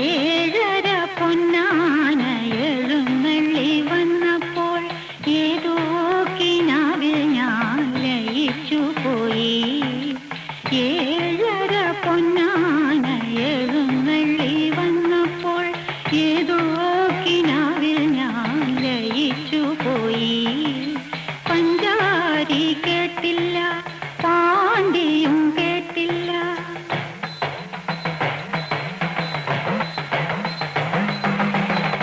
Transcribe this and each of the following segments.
ഏഴര പൊന്നാന എഴുന്നള്ളി വന്നപ്പോൾ ഏതോ കിനാവിൽ ഞാൻ ലയിച്ചു പോയി. ഏഴര പൊന്നാന എഴുന്നള്ളി വന്നപ്പോൾ ഏതോ കിനാവിൽ ഞാൻ ലയിച്ചു പോയി. പഞ്ചാരി കേട്ടില്ല, പാണ്ടിയും കേട്ടില്ല.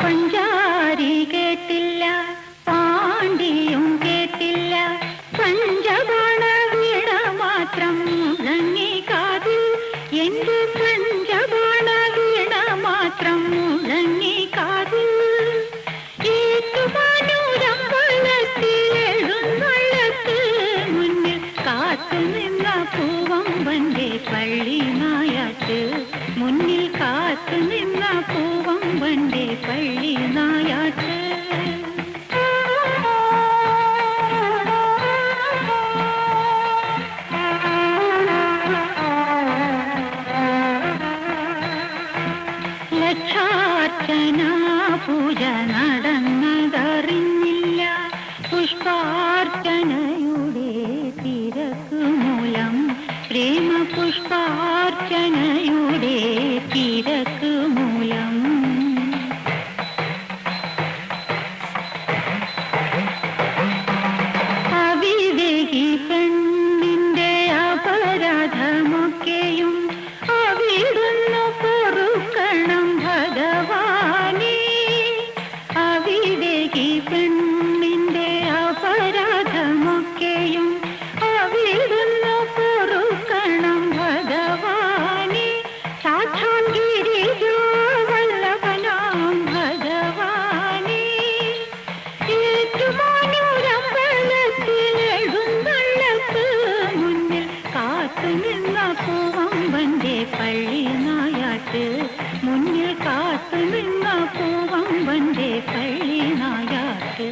പഞ്ചാരി കേട്ടില്ല, പാണ്ടിയും കേട്ടില്ല. പഞ്ചബാണ വീണ മാത്രം മുഴങ്ങി കാതിൽ. എന്റെ പഞ്ചബാണ വീണ മാത്രം മുഴങ്ങി കാതിൽ. ഏറ്റുമാനൂരമ്പലത്തിൽ എഴുന്നള്ളത്ത് മുന്നിൽ കാത്തു നിന്ന പൂവമ്പന്റെ പള്ളി നായാട്ട്. മുന്നിൽ കാത്തു നിന്ന പൂവമ്പന്റെ പള്ളി നായാട്ട്. ലക്ഷാർച്ചന പൂജ നടന്നതറിഞ്ഞില്ല. പുഷ്പാർച്ചനയുടെ തിരക്ക് മൂലം, പ്രേമ പുഷ്പാർച്ചനയുടെ തിരക്ക് മൂലം. അവിവേകി പെണ്ണിന്റെ അപരാധമൊക്കെയും അവിടുന്ന് പൊറുക്കണം ഭഗവാനേ. അവിവേകി പെണ്ണിന്റെ അപരാധമൊക്കെയും അവിടുന്ന് പൊറുക്കണം ഭഗവാനേ. സാക്ഷാൽ ഗിരിജോ വല്ലഭനാം ഭഗവാനേ. ഏറ്റുമാനൂരമ്പലത്തിൽ എഴുന്നള്ളത്ത് മുന്നിൽ കാത്തു നിന്ന പൂവമ്പന്റെ പള്ളി നായാട്ട്. മുന്നിൽ കാത്തു നിന്ന പൂവമ്പന്റെ പള്ളി നായാട്ട്.